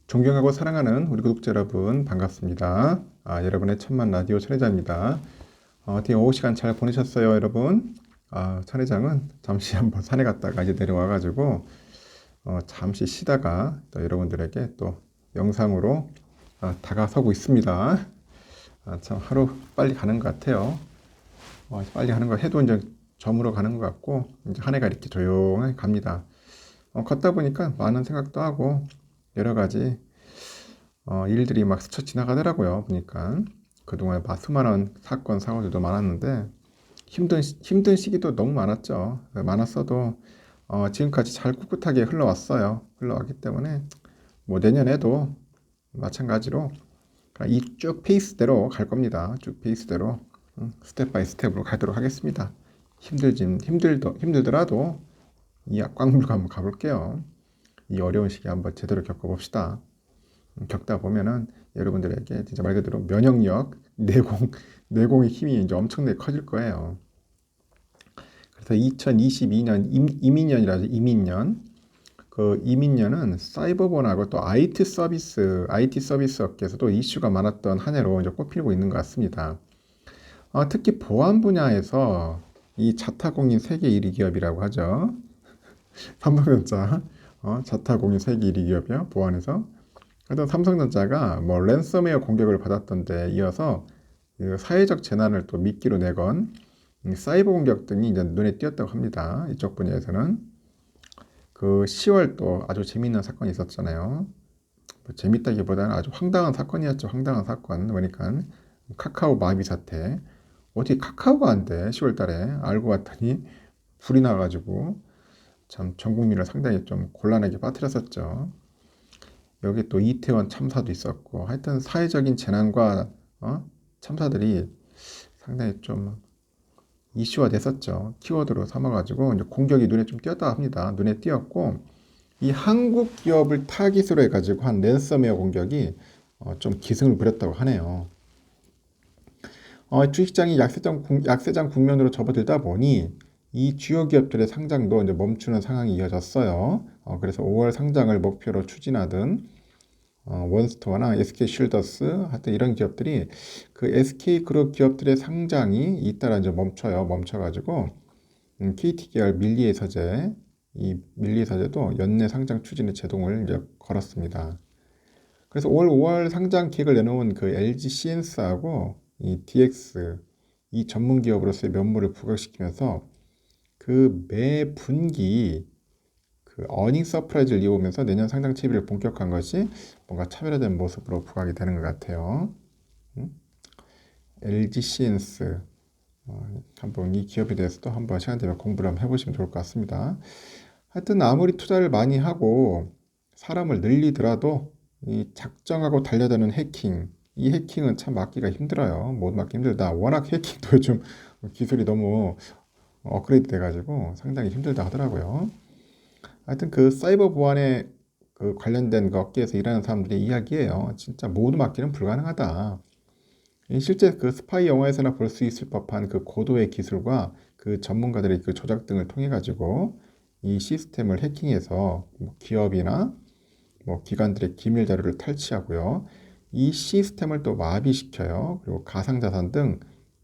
존경하고 사랑하는 우리 구독자 여러분 반갑습니다. 여러분의 천만 라디오 천회장입니다. 어떻게 오후 시간 잘 보내셨어요, 여러분? 천회장은 잠시 한번 산에 갔다가 이제 내려와가지고 잠시 쉬다가 또 여러분들에게 또 영상으로 다가서고 있습니다. 참 하루 빨리 가는 것 같아요. 빨리 가는 거 해도 이제 저물어 가는 것 같고 이제 한 해가 이렇게 조용히 갑니다. 걷다 보니까 많은 생각도 하고 여러 가지 일들이 막 스쳐 지나가더라고요. 보니까 그동안 막 수많은 사건 사고들도 많았는데 힘든 시기도 너무 많았죠. 많았어도 지금까지 잘 꿋꿋하게 흘러왔기 때문에 뭐 내년에도 마찬가지로 이 쭉 페이스대로 갈 겁니다. 쭉 페이스대로 스텝 바이 스텝으로 가도록 하겠습니다. 힘들더라도 이 꽉물고 한번 가볼게요. 이 어려운 시기 한번 제대로 겪어봅시다. 겪다 보면은 여러분들에게 진짜 말 그대로 면역력, 내공의 힘이 이제 엄청나게 커질 거예요. 그래서 2022년 이민년이라죠. 이민년. 그 이민년은 사이버본하고 또 IT 서비스 업계에서도 이슈가 많았던 한 해로 이제 꼽히고 있는 것 같습니다. 특히 보안 분야에서 이 자타공인 세계 1위 기업이라고 하죠. 삼성전자, 자타공인 세계 1위 기업이요. 보안에서. 그래서 삼성전자가 뭐 랜섬웨어 공격을 받았던 데 이어서 사회적 재난을 또 미끼로 내건 사이버 공격 등이 이제 눈에 띄었다고 합니다. 이쪽 분야에서는. 그 10월 또 아주 재미있는 사건이 있었잖아요. 뭐 재밌다기보다는 아주 황당한 사건이었죠. 황당한 사건. 그러니까 카카오 마비 사태. 어떻게 카카오가 안 돼? 10월 달에 알고 봤더니 불이 나가지고 참 전 국민을 상당히 좀 곤란하게 빠뜨렸었죠. 여기 또 이태원 참사도 있었고 하여튼 사회적인 재난과 참사들이 상당히 좀 이슈화 됐었죠. 키워드로 삼아가지고 이제 공격이 눈에 좀 띄었다 합니다. 눈에 띄었고 이 한국 기업을 타깃으로 해가지고 한 랜섬웨어 공격이 좀 기승을 부렸다고 하네요. 주식시장이 약세장 국면으로 접어들다 보니 이 주요 기업들의 상장도 이제 멈추는 상황이 이어졌어요. 그래서 5월 상장을 목표로 추진하던 원스토어나 SK쉴더스 하여튼 이런 기업들이 그 SK그룹 기업들의 상장이 잇따라 이제 멈춰가지고 KT 계열 밀리에서제 이 밀리에서제도 연내 상장 추진의 제동을 이제 걸었습니다. 그래서 올 5월 상장 계획을 내놓은 그 LG 시엔스하고 이 DX 이 전문 기업으로서의 면모를 부각시키면서 그 매 분기 그 어닝 서프라이즈를 이어오면서 내년 상장 채비를 본격화한 것이 뭔가 차별화된 모습으로 부각이 되는 것 같아요. LG 시엔스 한번 이 기업에 대해서도 한번 시간 되면 공부를 한번 해보시면 좋을 것 같습니다. 하여튼 아무리 투자를 많이 하고 사람을 늘리더라도 이 작정하고 달려드는 해킹 이 해킹은 참 막기가 힘들어요. 모두 막기 힘들다. 워낙 해킹도 요즘 기술이 너무 업그레이드 돼가지고 상당히 힘들다 하더라고요. 하여튼 그 사이버 보안에 그 관련된 그 업계에서 일하는 사람들의 이야기예요. 진짜 모두 막기는 불가능하다. 실제 그 스파이 영화에서나 볼 수 있을 법한 그 고도의 기술과 그 전문가들의 그 조작 등을 통해 가지고 이 시스템을 해킹해서 뭐 기업이나 뭐 기관들의 기밀 자료를 탈취하고요. 이 시스템을 또 마비시켜요. 그리고 가상자산 등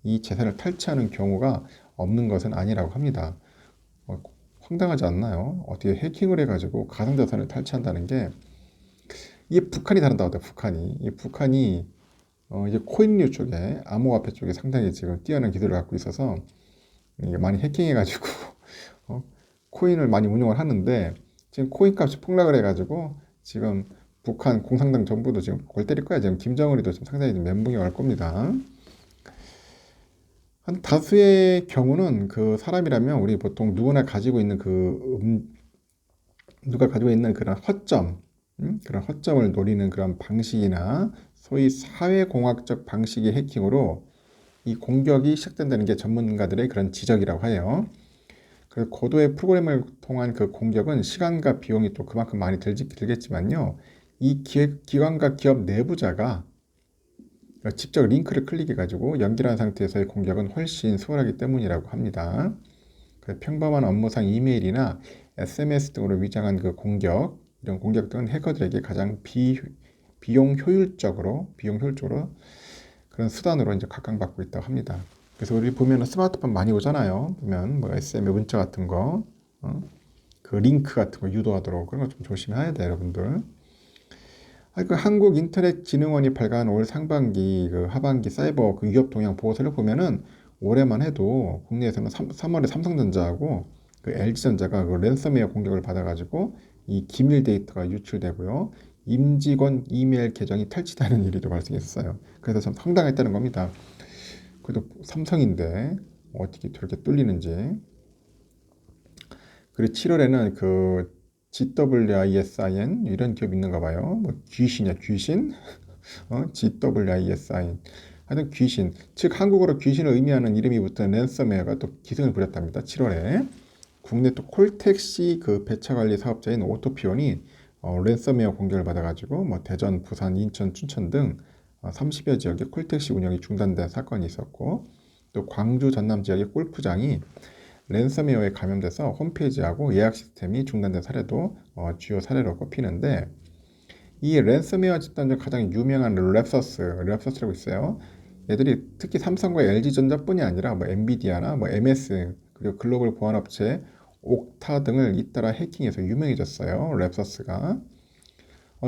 이 재산을 탈취하는 경우가 없는 것은 아니라고 합니다. 황당하지 않나요? 어떻게 해킹을 해가지고 가상자산을 탈취한다는 게 이게 북한이 다른다고 하더라고요. 북한이 이제 코인류 쪽에 암호화폐 쪽에 상당히 지금 뛰어난 기술을 갖고 있어서 이게 많이 해킹해가지고 코인을 많이 운용을 하는데 지금 코인 값이 폭락을 해가지고 지금 북한 공산당 정부도 지금 골 때릴 거야. 지금 김정은이도 지금 상당히 멘붕이 올 겁니다. 한 다수의 경우는 그 사람이라면 우리 보통 누가 가지고 있는 그런 허점, 그런 허점을 노리는 그런 방식이나 소위 사회공학적 방식의 해킹으로 이 공격이 시작된다는 게 전문가들의 그런 지적이라고 해요. 그래서 고도의 프로그램을 통한 그 공격은 시간과 비용이 또 그만큼 많이 들겠지만요. 이 기관과 기업 내부자가 직접 링크를 클릭해가지고 연결한 상태에서의 공격은 훨씬 수월하기 때문이라고 합니다. 평범한 업무상 이메일이나 SMS 등으로 위장한 그 공격, 이런 공격 등은 해커들에게 가장 비용 효율적으로 그런 수단으로 이제 각광받고 있다고 합니다. 그래서 우리 보면은 스마트폰 많이 오잖아요. 보면 뭐 SM의 문자 같은 거, 그 링크 같은 거 유도하도록 그런 거 좀 조심해야 돼요, 여러분들. 그 한국인터넷진흥원이 발간한 올 상반기 그 하반기 사이버 그 위협 동향 보고서를 보면은 올해만 해도 국내에서는 3월에 삼성전자하고 그 LG전자가 그 랜섬웨어 공격을 받아가지고 이 기밀 데이터가 유출되고요. 임직원 이메일 계정이 탈취되는 일이 또 발생했어요. 그래서 참 황당했다는 겁니다. 그래도 삼성인데 어떻게 저렇게 뚫리는지. 그리고 7월에는 그 GWISIN 이런 기업 있는가 봐요. 뭐 귀신이야 귀신? GWISIN 하여튼 귀신, 즉 한국어로 귀신을 의미하는 이름이 붙은 랜섬웨어가 또 기승을 부렸답니다. 7월에 국내 또 콜택시 그 배차 관리 사업자인 오토피온이 랜섬웨어 공격을 받아가지고 뭐 대전, 부산, 인천, 춘천 등 30여 지역의 콜택시 운영이 중단된 사건이 있었고, 또 광주, 전남 지역의 골프장이 랜섬웨어에 감염돼서 홈페이지하고 예약 시스템이 중단된 사례도 주요 사례로 꼽히는데, 이 랜섬웨어 집단 중 가장 유명한 랩서스라고 있어요. 얘들이 특히 삼성과 LG전자뿐이 아니라 뭐 엔비디아나 뭐 MS 그리고 글로벌 보안업체 옥타 등을 잇따라 해킹해서 유명해졌어요. 랩서스가.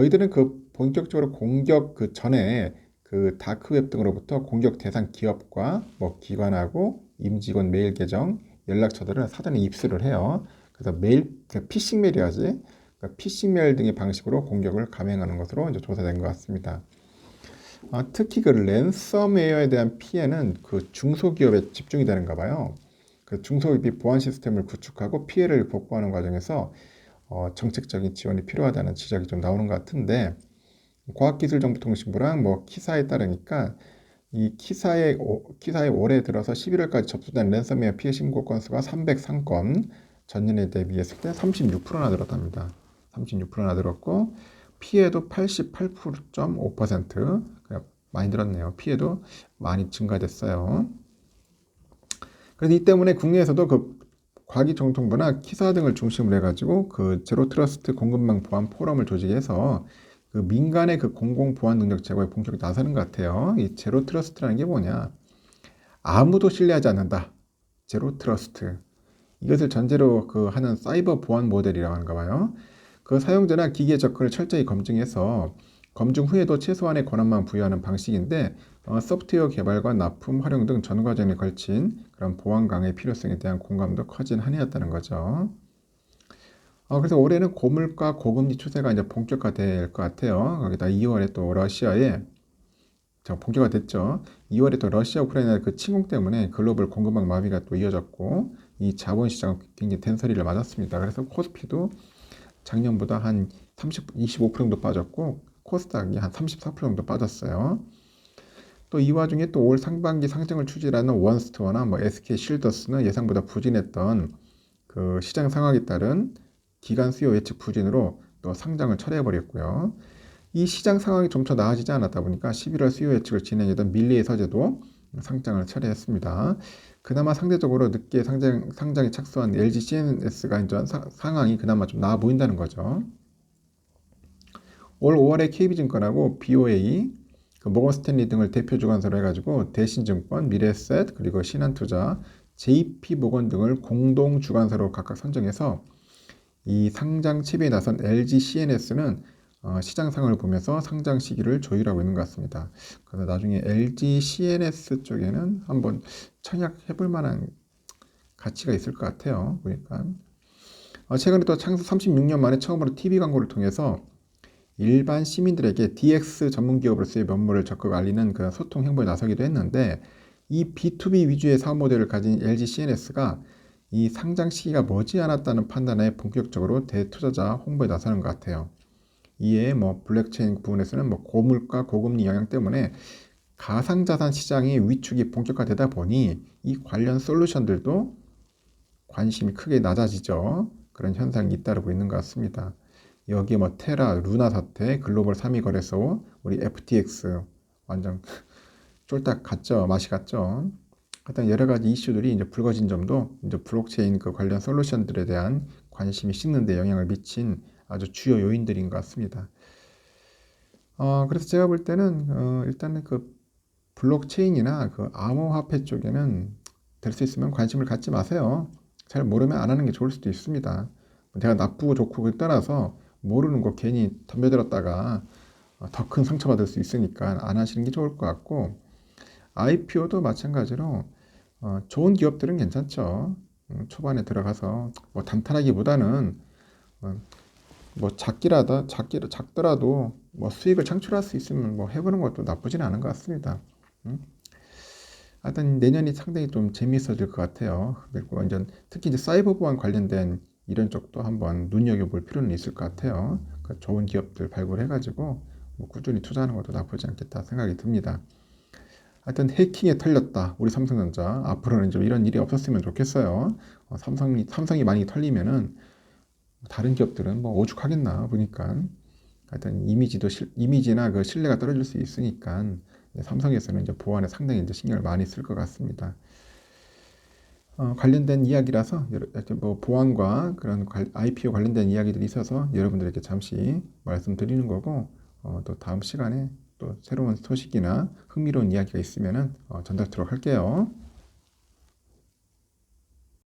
이들은 그 본격적으로 공격 그 전에 그 다크웹 등으로부터 공격 대상 기업과 뭐 기관하고 임직원 메일 계정, 연락처들을 사전에 입수를 해요. 그래서 메일, 피싱 메일이야지. 그러니까 피싱 메일 등의 방식으로 공격을 감행하는 것으로 이제 조사된 것 같습니다. 특히 그 랜섬웨어에 대한 피해는 그 중소기업에 집중이 되는가 봐요. 그 중소기업이 보안 시스템을 구축하고 피해를 복구하는 과정에서 정책적인 지원이 필요하다는 지적이 좀 나오는 것 같은데, 과학기술정보통신부랑 뭐 키사에 따르니까 이 키사에 올해 들어서 11월까지 접수된 랜섬웨어 피해 신고 건수가 303건, 전년에 대비했을 때 36%나 늘었답니다. 36%나 늘었고 피해도 88.5%, 많이 늘었네요. 피해도 많이 증가됐어요. 그래서 이 때문에 국내에서도 그 과기정통부나 키사 등을 중심으로 해가지고 그 제로 트러스트 공급망 보안 포럼을 조직해서 그 민간의 그 공공 보안 능력 제고에 본격적으로 나서는 것 같아요. 이 제로 트러스트라는 게 뭐냐? 아무도 신뢰하지 않는다. 제로 트러스트. 이것을 전제로 그 하는 사이버 보안 모델이라고 하는가 봐요. 그 사용자나 기기의 접근을 철저히 검증해서 검증 후에도 최소한의 권한만 부여하는 방식인데, 소프트웨어 개발과 납품, 활용 등 전 과정에 걸친 그런 보안 강화의 필요성에 대한 공감도 커진 한 해였다는 거죠. 그래서 올해는 고물가, 고금리 추세가 이제 본격화될 것 같아요. 거기다 2월에 또 러시아에 본격화됐죠. 2월에 또 러시아 우크라이나 그 침공 때문에 글로벌 공급망 마비가 또 이어졌고, 이 자본시장은 굉장히 된소리를 맞았습니다. 그래서 코스피도 작년보다 한 25% 정도 빠졌고 코스닥이 한 34% 정도 빠졌어요. 또 이 와중에 또 올 상반기 상승을 추진하는 원스토어나 뭐 SK 실더스는 예상보다 부진했던 그 시장 상황에 따른 기간 수요 예측 부진으로 또 상장을 철회해버렸고요. 이 시장 상황이 좀 더 나아지지 않았다 보니까 11월 수요 예측을 진행했던 밀리의 서재도 상장을 철회했습니다. 그나마 상대적으로 늦게 상장에 착수한 LG CNS가 이제 상황이 그나마 좀 나아 보인다는 거죠. 올 5월에 KB증권하고 BOA, 그 모건스탠리 등을 대표 주관사로 해가지고 대신증권, 미래에셋, 그리고 신한투자, JP모건 등을 공동 주관사로 각각 선정해서 이 상장 채비에 나선 LG CNS는 시장 상황을 보면서 상장 시기를 조율하고 있는 것 같습니다. 그래서 나중에 LG CNS 쪽에는 한번 청약해볼 만한 가치가 있을 것 같아요. 보니까 최근에 또 창수 36년 만에 처음으로 TV 광고를 통해서 일반 시민들에게 DX 전문 기업으로서의 면모를 적극 알리는 그런 소통 행보에 나서기도 했는데, 이 B2B 위주의 사업 모델을 가진 LG CNS가 이 상장 시기가 머지않았다는 판단에 본격적으로 대투자자 홍보에 나서는 것 같아요. 이에 뭐 블록체인 부분에서는 뭐 고물가, 고금리 영향 때문에 가상자산 시장의 위축이 본격화되다 보니 이 관련 솔루션들도 관심이 크게 낮아지죠. 그런 현상이 잇따르고 있는 것 같습니다. 여기에 뭐 테라, 루나 사태, 글로벌 3위 거래소, 우리 FTX 완전 쫄딱 갔죠. 맛이 갔죠. 하여튼 여러 가지 이슈들이 이제 불거진 점도 이제 블록체인 그 관련 솔루션들에 대한 관심이 식는 데 영향을 미친 아주 주요 요인들인 것 같습니다. 그래서 제가 볼 때는 일단은 그 블록체인이나 그 암호화폐 쪽에는 될 수 있으면 관심을 갖지 마세요. 잘 모르면 안 하는 게 좋을 수도 있습니다. 제가 나쁘고 좋고 그 떠나서 모르는 거 괜히 덤벼들었다가 더 큰 상처받을 수 있으니까 안 하시는 게 좋을 것 같고, IPO도 마찬가지로 좋은 기업들은 괜찮죠. 초반에 들어가서 뭐 단단하기보다는 뭐 작더라도 뭐 수익을 창출할 수 있으면 뭐 해보는 것도 나쁘진 않은 것 같습니다. 하여튼 내년이 상당히 좀 재미있어질 것 같아요. 그리고 완전 특히 이제 사이버 보안 관련된 이런 쪽도 한번 눈여겨볼 필요는 있을 것 같아요. 그러니까 좋은 기업들 발굴해가지고 뭐 꾸준히 투자하는 것도 나쁘지 않겠다 생각이 듭니다. 하여튼 해킹에 털렸다. 우리 삼성전자. 앞으로는 좀 이런 일이 없었으면 좋겠어요. 삼성이 많이 털리면은 다른 기업들은 뭐 오죽하겠나 보니까. 하여튼 이미지나 그 신뢰가 떨어질 수 있으니까 삼성에서는 이제 보안에 상당히 이제 신경을 많이 쓸 것 같습니다. 관련된 이야기라서 이렇게 뭐 보안과 그런 IPO 관련된 이야기들이 있어서 여러분들에게 잠시 말씀드리는 거고, 또 다음 시간에 또 새로운 소식이나 흥미로운 이야기가 있으면은 전달드리도록 할게요.